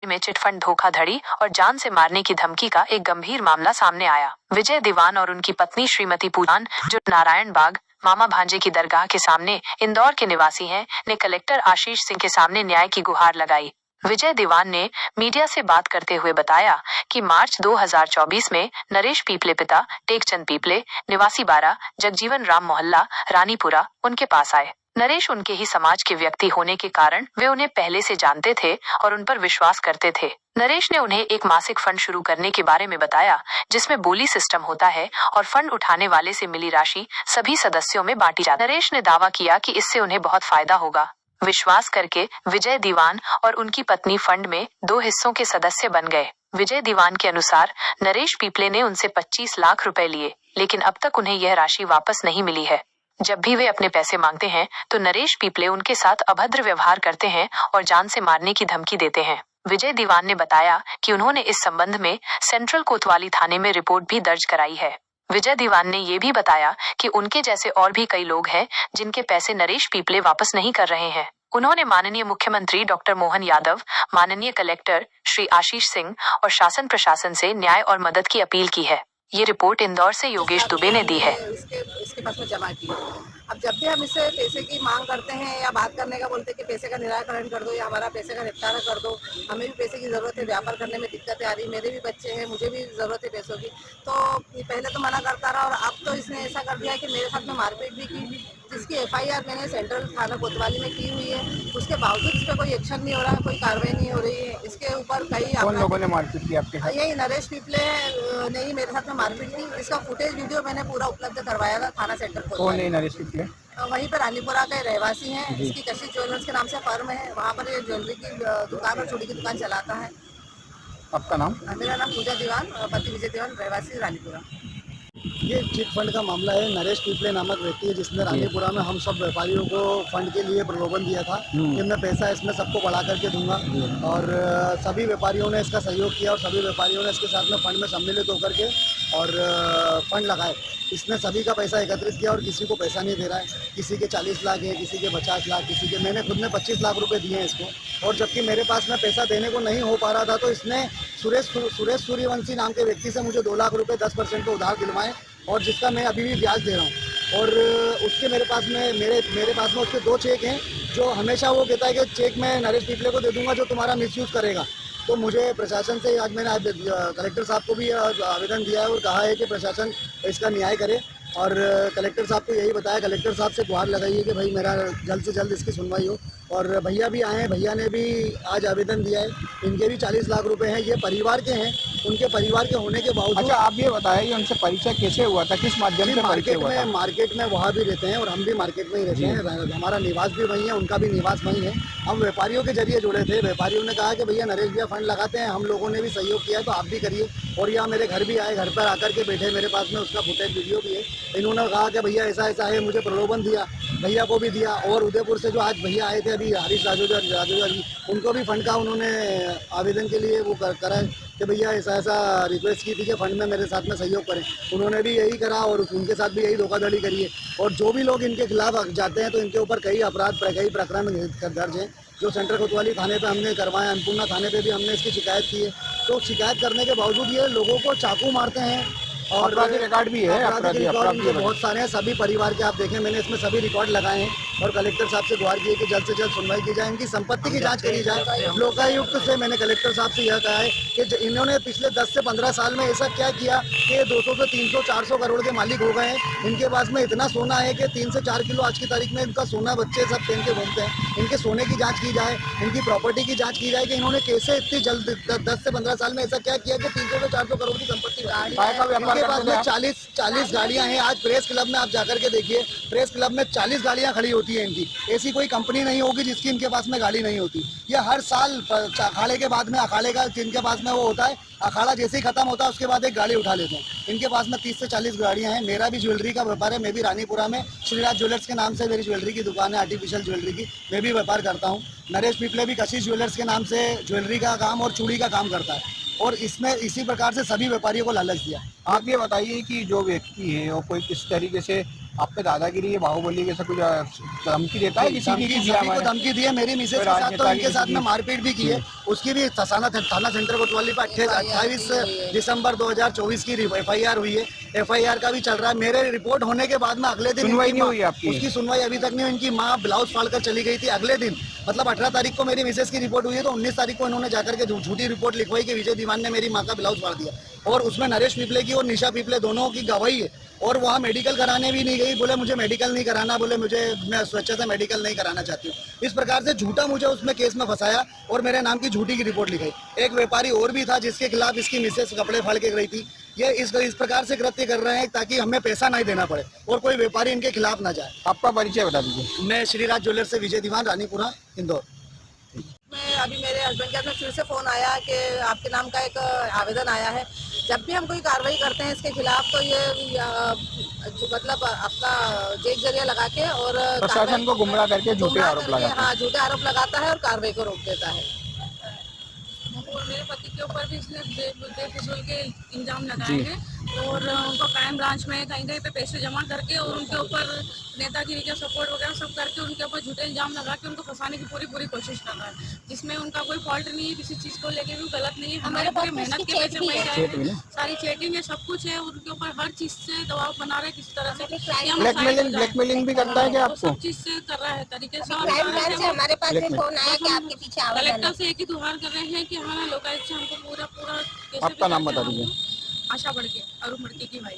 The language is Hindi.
में चिटफंड धोखाधड़ी और जान से मारने की धमकी का एक गंभीर मामला सामने आया। विजय दीवान और उनकी पत्नी श्रीमती पूजान, जो नारायण बाग मामा भांजे की दरगाह के सामने इंदौर के निवासी हैं, ने कलेक्टर आशीष सिंह के सामने न्याय की गुहार लगाई। विजय दीवान ने मीडिया से बात करते हुए बताया कि मार्च 2024 में नरेश पीपले पिता टेकचंद पीपले, निवासी 12, जगजीवन राम मोहल्ला, रानीपुरा, उनके पास आए। नरेश उनके ही समाज के व्यक्ति होने के कारण वे उन्हें पहले से जानते थे और उन पर विश्वास करते थे। नरेश ने उन्हें एक मासिक फंड शुरू करने के बारे में बताया, जिसमें बोली सिस्टम होता है और फंड उठाने वाले से मिली राशि सभी सदस्यों में बांटी जाती है। नरेश ने दावा किया कि इससे उन्हें बहुत फायदा होगा। विश्वास करके विजय दीवान और उनकी पत्नी फंड में 2 हिस्सों के सदस्य बन गए। विजय दीवान के अनुसार नरेश पीपले ने उनसे 25 लाख रुपए लिए, लेकिन अब तक उन्हें यह राशि वापस नहीं मिली है। जब भी वे अपने पैसे मांगते हैं तो नरेश पीपले उनके साथ अभद्र व्यवहार करते हैं और जान से मारने की धमकी देते हैं। विजय दीवान ने बताया कि उन्होंने इस संबंध में सेंट्रल कोतवाली थाने में रिपोर्ट भी दर्ज कराई है। विजय दीवान ने ये भी बताया कि उनके जैसे और भी कई लोग हैं जिनके पैसे नरेश पीपले वापस नहीं कर रहे हैं। उन्होंने माननीय मुख्यमंत्री डॉक्टर मोहन यादव, माननीय कलेक्टर श्री आशीष सिंह और शासन प्रशासन से न्याय और मदद की अपील की है। ये रिपोर्ट इंदौर से योगेश दुबे ने दी है। इसके पास में जमा की। अब जब भी हम इससे पैसे की मांग करते हैं या बात करने का बोलते हैं कि पैसे का निराकरण कर दो या हमारा पैसे का निपटारा कर दो, हमें भी पैसे की ज़रूरत है, व्यापार करने में दिक्कतें आ रही, मेरे भी बच्चे हैं, मुझे भी ज़रूरत है पैसों की। तो पहले तो मना करता रहा और अब तो इसने ऐसा कर दिया कि मेरे साथ में मारपीट भी की, जिसकी FIR मैंने सेंट्रल थाना कोतवाली में की हुई है। उसके बावजूद इस पर कोई एक्शन नहीं हो रहा है, कोई कार्रवाई नहीं हो रही है। इसके ऊपर कई कौन लोगों ने मारपीट की आपके साथ? यही नरेश पीपले ने ही मेरे साथ में मारपीट की। इसका फुटेज वीडियो मैंने पूरा उपलब्ध करवाया था थाना सेंटर को। कौन है नरेश पीपले? वहीं पर रानीपुरा के रहवासी हैं। इसकी कशिश ज्वेलर्स के नाम से फर्म है, वहाँ पर ये ज्वेलरी की दुकान और चूड़ी की दुकान चलाता है। आपका नाम? मेरा नाम पूजा दीवान, पति विजय दीवान, रहवासी रानीपुरा। ये चिट फंड का मामला है। नरेश पीपले नामक व्यक्ति है जिसने रानीपुरा में हम सब व्यापारियों को फंड के लिए प्रलोभन दिया था कि मैं पैसा इसमें सबको बढ़ा करके दूंगा, और सभी व्यापारियों ने इसका सहयोग किया और सभी व्यापारियों ने इसके साथ में फंड में सम्मिलित होकर के और फंड लगाए। इसने सभी का पैसा एकत्रित किया और किसी को पैसा नहीं दे रहा है। किसी के 40 लाख है, किसी के 50 लाख, किसी के, मैंने खुद ने 25 लाख रुपए दिए हैं इसको। और जबकि मेरे पास में पैसा देने को नहीं हो पा रहा था तो इसने सुरेश सूर्यवंशी नाम के व्यक्ति से मुझे 2 लाख रुपए 10% पे उधार दिलवाए, और जिसका मैं अभी भी ब्याज दे रहा हूँ। और उसके मेरे पास में उसके 2 चेक हैं, जो हमेशा वो कहता है कि चेक मैं नरेश पीपले को दे दूंगा जो तुम्हारा मिसयूज़ करेगा। तो मुझे प्रशासन से आज मैंने कलेक्टर साहब को भी आवेदन दिया है और कहा है कि प्रशासन इसका न्याय करे, और कलेक्टर साहब को यही बताया, कलेक्टर साहब से गुहार लगाई है कि भाई मेरा जल्द से जल्द इसकी सुनवाई हो। और भैया भी आए हैं, भैया ने भी आज आवेदन दिया है। इनके भी 40 लाख रुपए हैं, ये परिवार के हैं। उनके परिवार के होने के बावजूद। अच्छा, आप ये बताइए उनसे परिचय कैसे हुआ था, किस माध्यम से परिचय हुआ था? मार्केट में वहाँ भी रहते हैं और हम भी मार्केट में ही रहते हैं। हमारा निवास भी वहीं है, उनका भी निवास वहीं है। हम व्यापारियों के जरिए जुड़े थे। व्यापारियों ने कहा कि भैया नरेश भैया फंड लगाते हैं, हम लोगों ने भी सहयोग किया तो आप भी करिए। और यहाँ मेरे घर भी आए, घर पर आकर के बैठे, मेरे पास में उसका फुटेज वीडियो भी है। इन्होंने कहा कि भैया ऐसा ऐसा है, मुझे प्रलोभन दिया, भैया को भी दिया। और उदयपुर से जो आज भैया आए थे अभी, हरीश राजूजा जी, उनको भी फंड का उन्होंने आवेदन के लिए वो करा है कि भैया ऐसा ऐसा रिक्वेस्ट की थी कि फंड में मेरे साथ में सहयोग करें। उन्होंने भी यही करा और उनके साथ भी यही धोखाधड़ी करी है। और जो भी लोग इनके खिलाफ जाते हैं तो इनके ऊपर कई प्रकरण दर्ज हैं, जो सेंट्रल कोतवाली थाने पे हमने करवाए, अन्नपूर्णा थाने पे भी हमने इसकी शिकायत की है। तो शिकायत करने के बावजूद ये लोगों को चाकू मारते हैं और अपराधी रिकॉर्ड भी है, अपराधी बहुत सारे हैं। सभी परिवार के आप देखें, मैंने इसमें सभी रिकॉर्ड लगाए हैं और कलेक्टर साहब से गुहार की है कि जल्द से जल्द सुनवाई की जाए, इनकी संपत्ति की जांच करी जाए। लोकायुक्त से मैंने कलेक्टर साहब से यह कहा है कि इन्होंने पिछले 10 से 15 साल में ऐसा क्या किया कि 200 से 300 400 करोड़ के मालिक हो गए हैं। इनके पास में इतना सोना है कि 3 से 4 किलो आज की तारीख में इनका सोना बच्चे सब पहन के घूमते हैं। इनके सोने की जाँच की जाए, इनकी प्रॉपर्टी की जाँच की जाए कि इन्होंने कैसे इतनी जल्द 10 से 15 साल में ऐसा क्या किया कि 300 से 400 करोड़ की संपत्ति। इनके पास में 40 गाड़ियां हैं। आज प्रेस क्लब में आप जाकर के देखिए, प्रेस क्लब में 40 गाड़ियां खड़ी होती है इनकी। ऐसी कोई कंपनी नहीं होगी जिसकी इनके पास में गाड़ी नहीं होती। ये हर साल अखाड़े के बाद में, अखाड़े का जिनके पास में वो होता है, अखाड़ा जैसे ही खत्म होता है उसके बाद एक गाड़ी उठा लेते हैं। इनके पास में 30 से 40 गाड़ियां हैं। मेरा भी ज्वेलरी का व्यापार है, मैं भी रानीपुरा में श्रीराज ज्वेलर्स के नाम से मेरी ज्वेलरी की दुकान है, आर्टिफिशियल ज्वेलरी की, मैं भी व्यापार करता हूँ। नरेश पीपले भी कशिश ज्वेलर्स के नाम से ज्वेलरी का काम और चूड़ी का काम करता है, और इसमें इसी प्रकार से सभी व्यापारियों को लालच दिया। आप ये बताइए कि जो व्यक्ति है वो कोई किस तरीके से आप पे दादागिरी या बाहुबली जैसा कुछ धमकी देता है? किसी को धमकी दी है, मेरी मिसेज के साथ तो इनके साथ में मारपीट भी की है। उसकी भी थाना सेंटर कोतवाली पर 28 दिसंबर 2024 की FIR हुई है। FIR का भी चल रहा है। मेरे रिपोर्ट होने के बाद में अगले दिन सुनवाई नहीं हुई आपकी? उसकी सुनवाई अभी तक नहीं हुई। इनकी माँ ब्लाउज फाड़ कर चली गई थी अगले दिन, मतलब 18 तारीख को मेरी मिसेस की रिपोर्ट हुई है, तो 19 तारीख को इन्होंने जाकर के झूठी रिपोर्ट लिखवाई कि विजय दीवान ने मेरी माँ का ब्लाउज फाड़ दिया, और उसमें नरेश पिपले की और निशा पिपले दोनों की गवाही है। और वहाँ मेडिकल कराने भी नहीं गई, बोले मुझे मेडिकल नहीं कराना, बोले मैं स्वेच्छा से मेडिकल नहीं कराना चाहती हूँ। इस प्रकार से झूठा मुझे उसमें केस में फंसाया और मेरे नाम की झूठी की रिपोर्ट लिखाई। एक व्यापारी और भी था जिसके खिलाफ इसकी मिसेस कपड़े फाड़ के गई थी। ये इस प्रकार से कृत्य कर रहे हैं ताकि हमें पैसा नहीं देना पड़े और कोई व्यापारी इनके खिलाफ ना जाए। आपका परिचय बता दीजिए। मैं श्रीराज ज्वेलर से विजय दीवान, रानीपुरा, इंदौर। मैं अभी मेरे हस्बैंड के हाथ में फिर से फ़ोन आया कि आपके नाम का एक आवेदन आया है। जब भी हम कोई कार्रवाई करते हैं इसके खिलाफ तो ये मतलब अपना जेल जरिया लगा के और प्रशासन को गुमराह करके झूठे आरोप लगाता है। हाँ, झूठे आरोप लगाता है और कार्रवाई को रोक देता है। और मेरे पति के ऊपर भी इसने बेफिजूल के इल्जाम लगाए हैं और उनको क्राइम ब्रांच में कहीं कहीं पे पैसे जमा करके और उनके ऊपर नेतागिरी का सपोर्ट वगैरह सब करके उनके ऊपर झूठे इल्जाम लगा के उनको फंसाने की पूरी कोशिश कर रहा है, जिसमें उनका कोई फॉल्ट नहीं है, किसी चीज़ को लेके भी गलत नहीं है। हमारे पूरी मेहनत के पैसे मिल गए हैं, सारी चैटिंग है, सब कुछ है, उनके ऊपर हर चीज़ से दबाव बना रहे किसी तरह से। ब्लैकमेलिंग भी करता है क्या आपको? सब चीज़ से कर रहा है तरीके से। हमारे पास भी फोन आया कि आपके पीछे कलेक्टर से एक ही गुहार कर रहे हैं कि हमारा लोकायुक्त से हमको पूरा आपका नाम बता दीजिए। आशा बढ़के, अरुण बढ़के की भाई।